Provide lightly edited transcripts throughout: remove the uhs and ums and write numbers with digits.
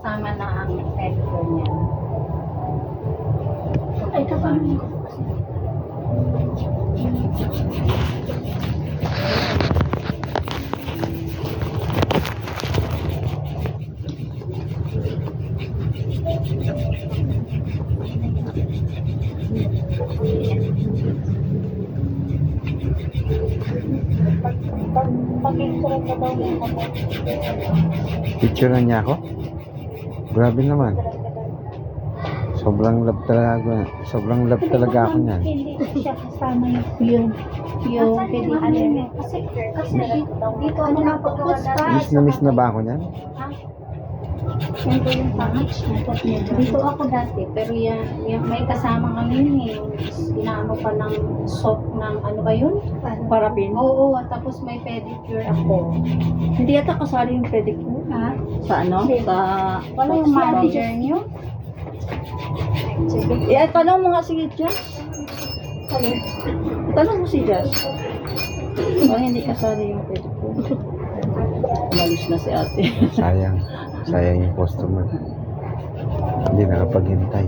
kasama na ang pedicure niya. Ay, kapanin ko. Pag-picture ka daw mo. Picture niya ako? Grabe naman. Sobrang love talaga ako. Sobrang love talaga ako niyan. Hindi siya kasama yung pedicure. Kasi dito ano na Miss na ba ako niyan? Yan po yung package niya. Dito ako dati, pero yan may kasama kami yung inaano pa ng soap ng ano ba yun? Parapin. Oo, tapos may pedicure ako. Hindi yata kasali yung pedicure. Ha? Sa ano? Sa... Wala yung manager niyo? Tanong mo nga si Jess. Tanong mo si Jess. Hindi kasali yung pedicure. Umalis na si ate. Sayang. Sayang yung customer. Hindi nakapaghintay.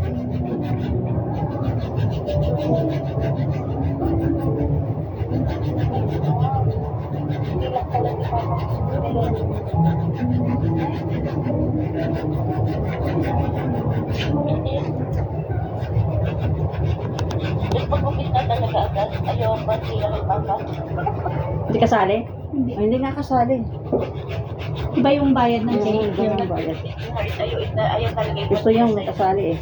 Pag-upit na talaga agad. Ayaw ba sila ng papa? Hindi kasali? Hindi nga kasali. Iba yung bayad ng Hindi yung bayad. Ayaw talaga yung Gusto yung may kasali eh.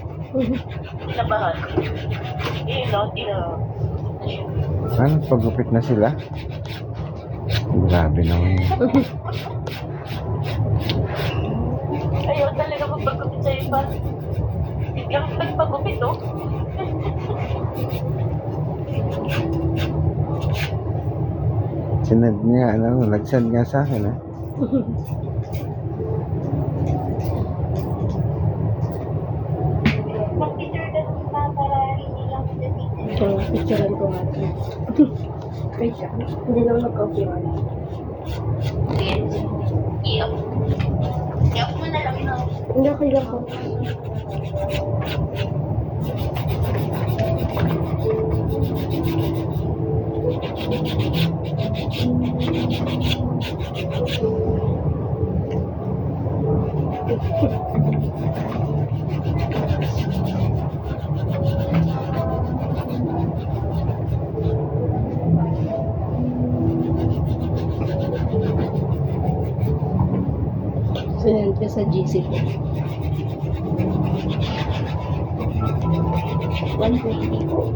pinabahan. Ano, pagupit na sila? Grabe naman. Ayaw talaga magpagupit sa iba. Biglang nagpagupit, oh. Sinad niya, ano, nagsend nga sa akin, ha? Mag-picture ka ng iba para hindi lang pinatignan. So, picturean ko nga. Wait siya. Hindi naman mag-confirm. Iyak. Iyak mo na lang, no? Hindi ako lang po. Sinend ka sa GC ko. 120 po.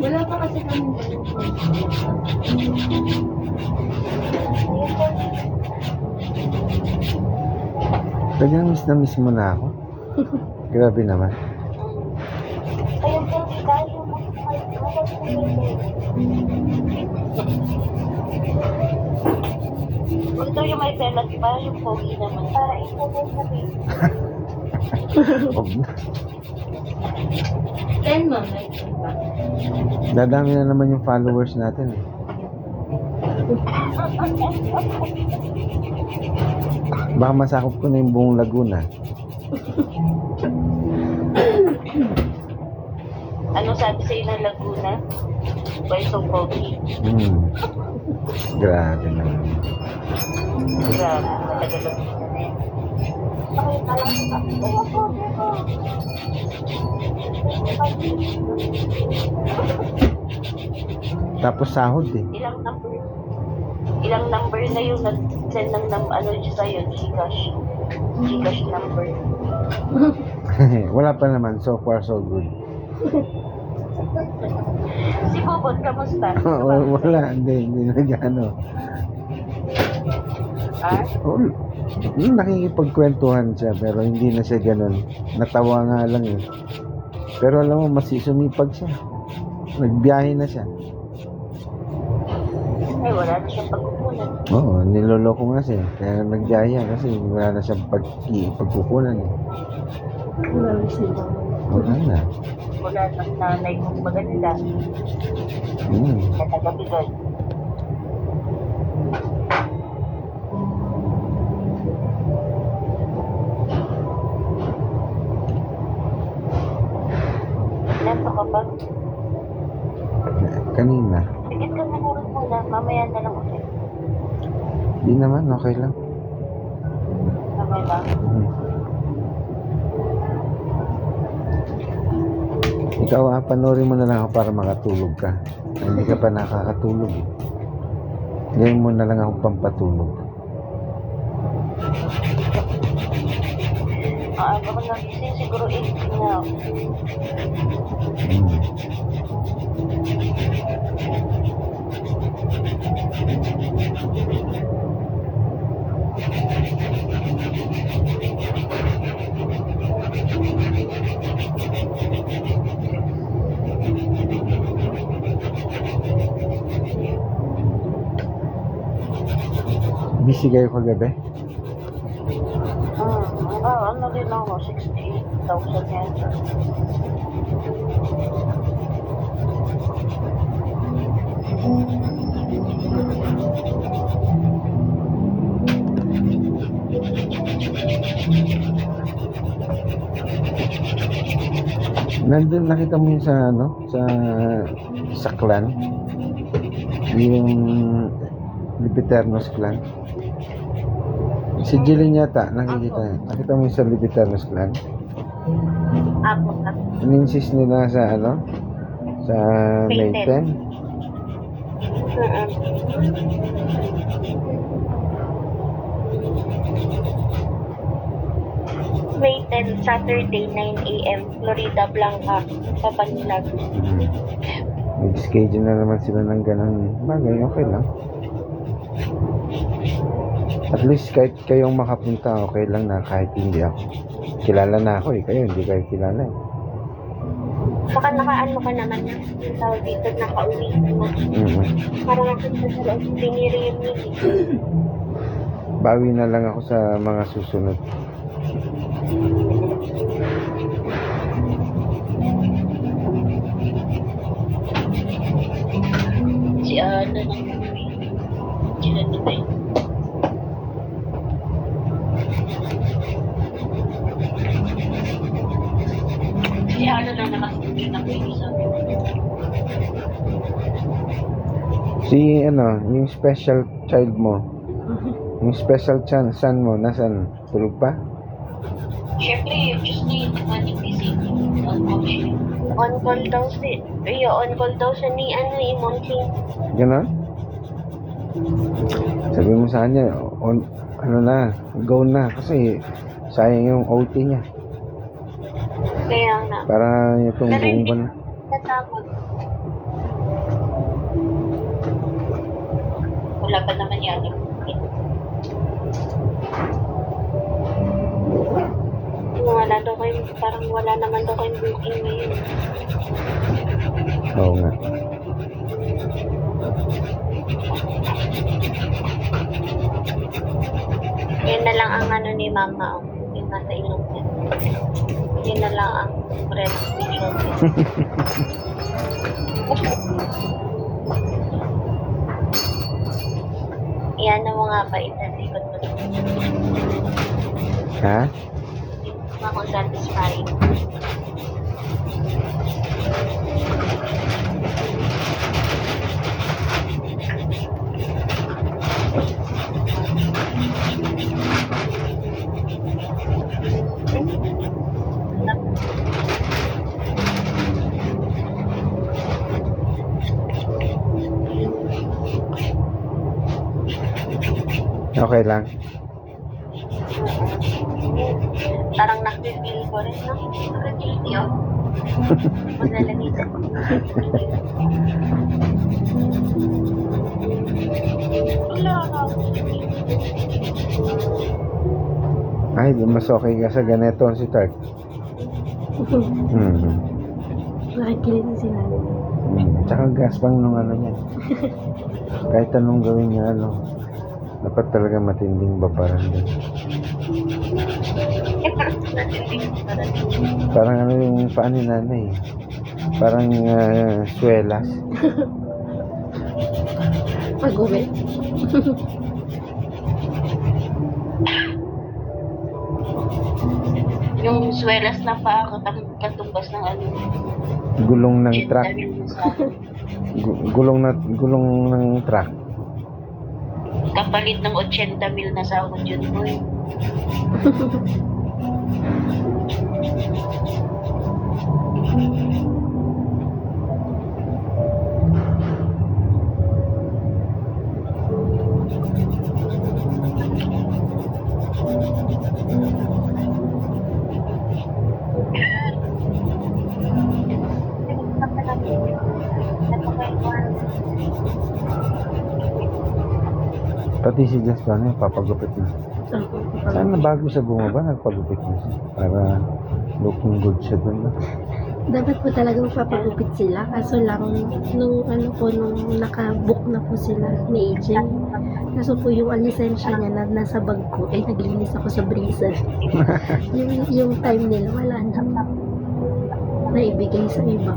Wala pa kasi kami. Kaya miss mo na ako. Grabe naman. Ayun po, tayo mo. Huwag daw yung may pelat pa, yung pogi naman. Para ito po sa face. Huwag na. 10 ma'am, like ba? Dadami na naman yung followers natin, eh. Baka masakop ko na yung buong Laguna. Ano sabi sa'yo ng Laguna? Why so pogi? Grabe naman. Grabe, talaga Laguna na yan. Tapos sahod, eh. Ilang number na yung nag-send ng ano siya sa'yo, Gcash number. Wala pa naman. So far, so good. Si Bobot, kamusta? Wala. Hindi nag-ano. Ah? Nakikipagkwentuhan siya pero hindi na siya ganun. Natawa nga lang, eh. Pero alam mo, mas sumipag siya. Nagbiyahe na siya. Ay, wala na siyang pagkukunan. Oo, niloloko nga siya. Kaya nagbiyahe yan kasi wala na siyang pagkukunan, eh. Wala sila. Wala na. Wala ng nanay kong maganda. Hmm. Natagabigay. Nasa ka ba? Kanina. Tikit ka manurot muna. Mamaya na lang ulit. Di naman, okay lang. Okay lang. Hmm. Ikaw, panoorin mo na lang ako para makatulog ka. Hindi ka pa nakakatulog eh. Gawin mo na lang ako pampatulog. Ako nagising siguro 8 na. Hmm. Busy kayo kagabi? Ano din ako, 68,000 yan. Nandun nakita mo yun sa sa clan, yung Lipiternos clan. Si Jeline yata nakita mo yung sa Lipiternos clan. Ako na. In-insist nila sa sa May 10. May 10, Saturday, 9 a.m., Florida Blanca, Papanilag. Nag-schedule na naman sila ng ganun bagay, okay lang. At least kahit kayong makapunta, okay lang na kahit hindi ako. Kilala na ako eh, kayo hindi kayo kilala eh. Baka nakaano ka naman na, yung tawag dito, nakauwi mo. Parang nakita sa loob, piniriyan mo. Bawi na lang ako sa mga susunod. Si Ana nang uwi. Sila na tayo. Si Ana na nakasulit na kayo sa akin. Si yung special child mo, yung special son mo, nasan? Tulog pa? Siyempre, yung just na yung nagising. On call daw siya. Ay, on call daw siya ni yung Monty. Ganon? Sabi mo sa kanya, go na. Kasi sayang yung OT niya. Kaya nga. Para itong buong buwan. Natakot. Wala pa naman yan. Wala daw kayo, parang wala naman daw kayong booking ngayon. Oo nga. Yun na lang ang ni Mama, yung nasa ilong niya. Yun na lang ang breastfeeding niya. Yan ang mga paitan-ikot mo. Ha? Ako satisfied. Okay lang. Parang nakifeel ko rin, no? Nakakilty, oh. Maglalagay. Wala ka. Ay, mas okay ka sa ganito si Tart. Nakikinig na sila. Tsaka gaspang nung niya. Kahit anong gawin niya, dapat talaga matinding babaran din. Parang ano yung paan ni nanay. Parang swelas. Pag-uwi. Yung swelas na pa ako, katumbas ng ano. Gulong ng truck. Gulong ng truck. Kapalit ng 80,000 na sahod yun po. Pati si Jasper papagupit na. Sana bago siya bumaba, nagpagupit na siya. Para looking good siya doon. Dapat po talagang papagupit sila. Kaso lang, nung nakabook na po sila ni agent. Kaso po yung lisensya niya na nasa bag ko, ay naglinis ako sa breezer. yung time nila, wala na. Naibigay sa iba.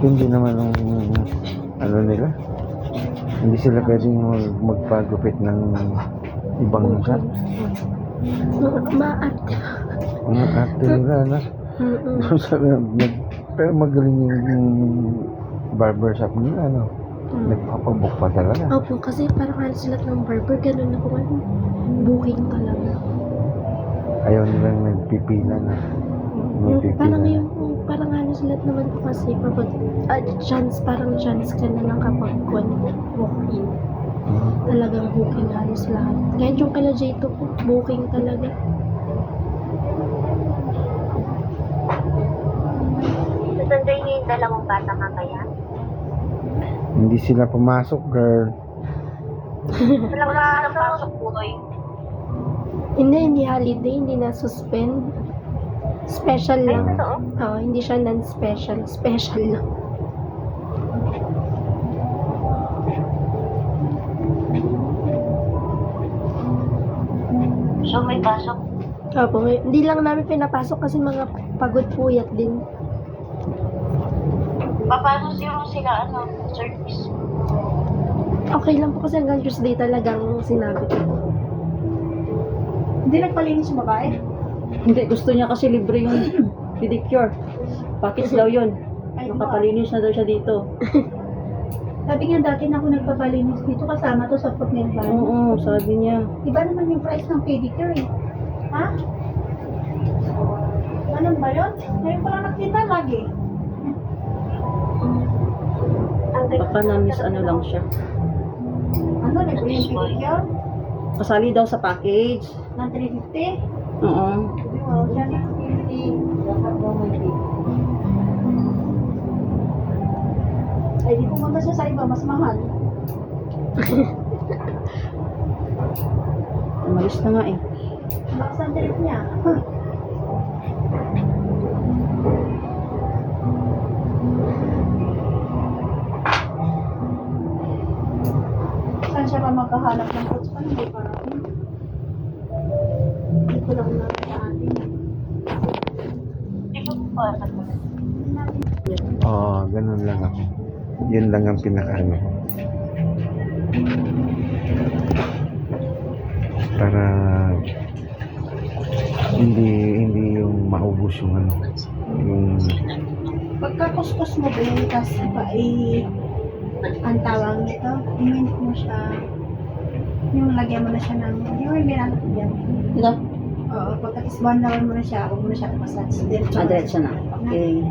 Hindi naman ang ano nila. Hindi sila pwedeng magpagupit ng ibang shop. Maarte. Mga arte nila, ano? Pero magaling yung barbershop nila, ano? Nagpapabook pa talaga. Opo, kasi parang halos lahat ng barber, ganun na po. Booking talaga. Ayaw nilang nagpipila na. Parang halos lahat naman po kasi kapag chance ka na lang kapag walk-in. Talagang booking halos lahat. Kahit yung kala J2 po, booking talaga. Sunday niyo yung dalawang bata mamaya? Hindi sila pumasok, girl. Walang nakapasok po kayo. Hindi holiday, hindi na suspend. Special Ay, lang. totoo? Oo, hindi siya non-special. Special lang. So may pasok. Opo, hindi lang namin pinapasok kasi mga pagod puyat din. Paano sila service? Okay lang po kasi hanggang Tuesday talagang sinabi ko. Hindi nagpalinis yung babae? Hindi, gusto niya kasi libre yung pedicure. Package daw yun. Nakapalinis na daw siya dito. Sabi niya dati na ako nagpapalinis dito kasama to sa foot nail bar. Oo, sabi niya. Iba naman yung price ng pedicure eh. Ha? Ganun ba yun? Ngayon pala nakita lagi. Baka na-miss ano lang siya. Ano, libre yung pedicure? Kasali daw sa package. Ng 350? Oo. Oh, siya 650. Dapat daw may fee. Ay, di pumunta siya sa iba, mas mahal. Umalis na nga eh. Lakas ang trip niya. Saan siya pa magkahanap ng coach pa? Hindi pa natin. Hindi ko lang natin sa atin. Hindi ko pa. Oo, ganun lang ako. Yun lang ang pinaka-ano. Para hindi yung maubos yung ano. Yung Pagkakuskus mo ba yun, kasi iba ang tawag nito, i-mint mo siya, yung lagyan mo na siya ng, yung may minanap yan. Ito? Oo, pagkatisbahan naman mo na siya, huwag mo na siya massage. Diretso na. Okay.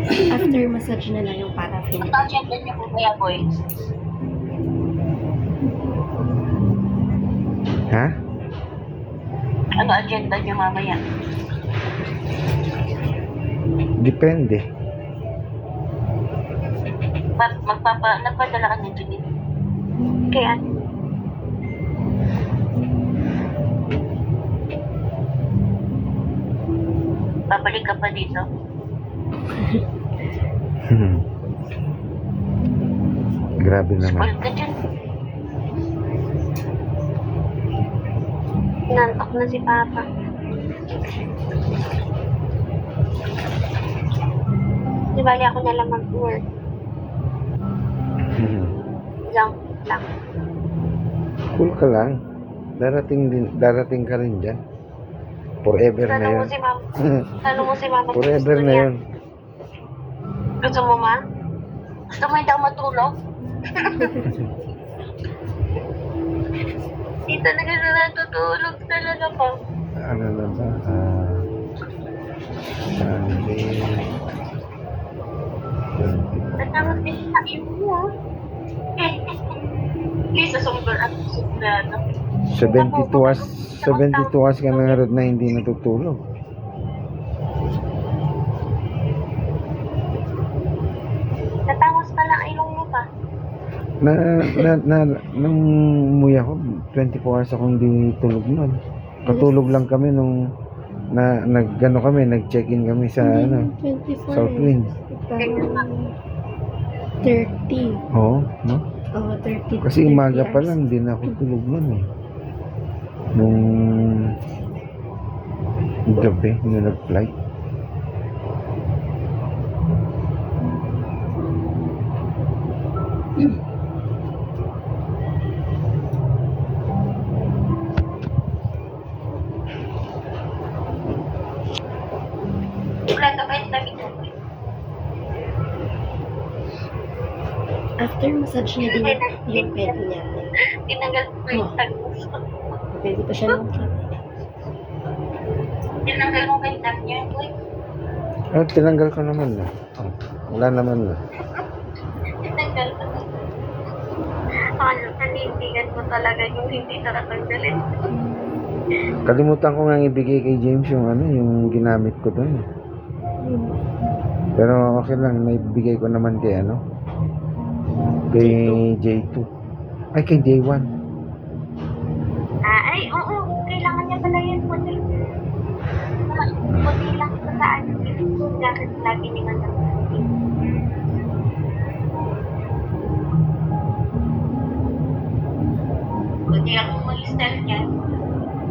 After massage na lang yung paraffin. Ang agenda niyo po kaya, boy? ha? Ano agenda niyo mamaya? Depende. Nagpadala ka ng Judith. Kaya, babalik ka pa dito. Grabe naman. Spoiled ka dyan. Nantok na si Papa. Di bali ako na lang mag-work. Jump lang. Cool ka lang. Darating ka rin dyan. Forever na Tanong mo yun. si Mama. Tanong mo si Mama. kung Forever gusto na niya. yun. Gusto mo, Ma? Gusto mo hindi ako matulog? Hindi talaga na natutulog talaga pa. Ano na ba? Sunday. Natawag din sa iyo mo. Please, sumber at subrado. 72 hours ka na nga na hindi natutulog. Natangos pa lang ilong mo pa. Nung umuwi ako, 24 hours ako hindi tulog nun. Katulog lang kami nung nag-check-in kami sa 24 Southwind. Parang 30. Oo, no? Oo, 30. Kasi 30 umaga pa hours. lang, hindi na ako tulog nun eh. Nung gabi, nung nag-flight. Wala ka ba yung tabi ko? After massage niya din yung pelo niya. Tinanggal ko yung tag mo. Pwede pa siya nung Tinanggal mo ba yung tag niya? Uy, Tinanggal ko naman na. Wala naman na. tinanggal ko. Ano, nanindigan mo talaga yung hindi natatanggalin. Kalimutan ko nga ibigay kay James yung yung ginamit ko doon. Pero okay lang, naibigay ko naman kay kay J2. Ay, kay J1. Ay, oo. Kailangan niya pala yun. Puti lang sa saan yung pinito. Bakit lagi niya nga Puti ako mag-style niya.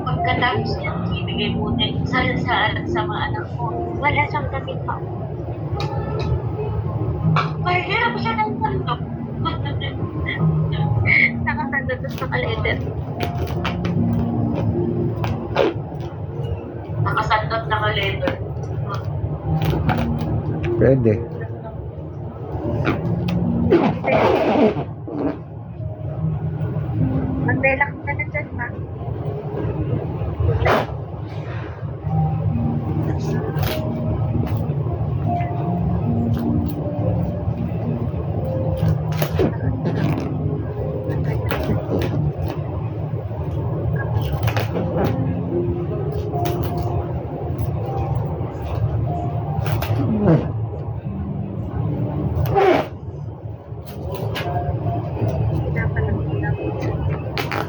Pagkatapos niya, ibigay mo na sa mga anak mo. Wala siyang gamit pa. Mahirap siya ng sandok. Nakasandok tapos naka-leather. Nakasandok, naka-leather. Pwede. Mag-relax ka na dyan, ha? Pinapalag ko lang.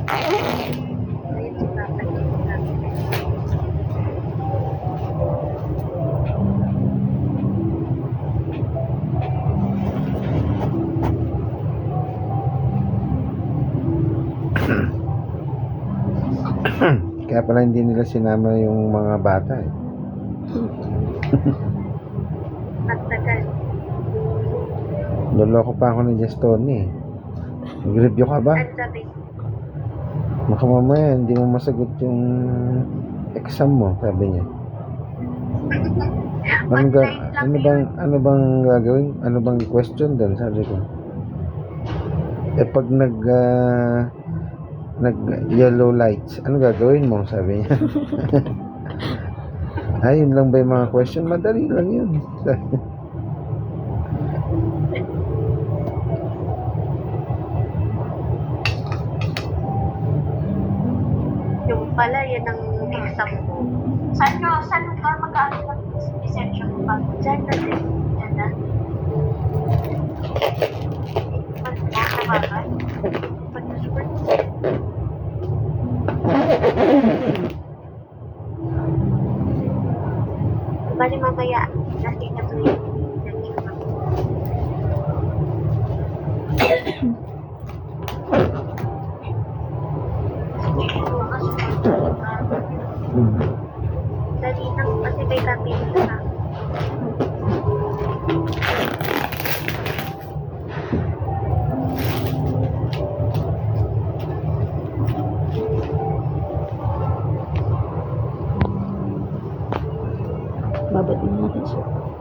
Ayun, pinapalag ko lang. Kaya pala hindi nila sinama yung mga bata eh. At tagal. Loloko pa ako ni Jess Tony eh. Nag-review ka ba? Ang sabi, Baka mamaya hindi mo masagot yung exam mo, sabi niya. Ano bang gagawin? Ano bang question doon, sabi ko. Pag nag yellow lights, ano gagawin mo, sabi niya. Ayun lang ba yung mga question? Madali lang yun. yung pala, yan ang exam mo. Saan ka mag-aaral ng essential mo ba? Diyan na din. Diyan na. Pag-nakabakan. Pag-nasupan. Bali mamaya, kasi na to yung essential mo. Hindi ko makasunod. Babatiin natin siya.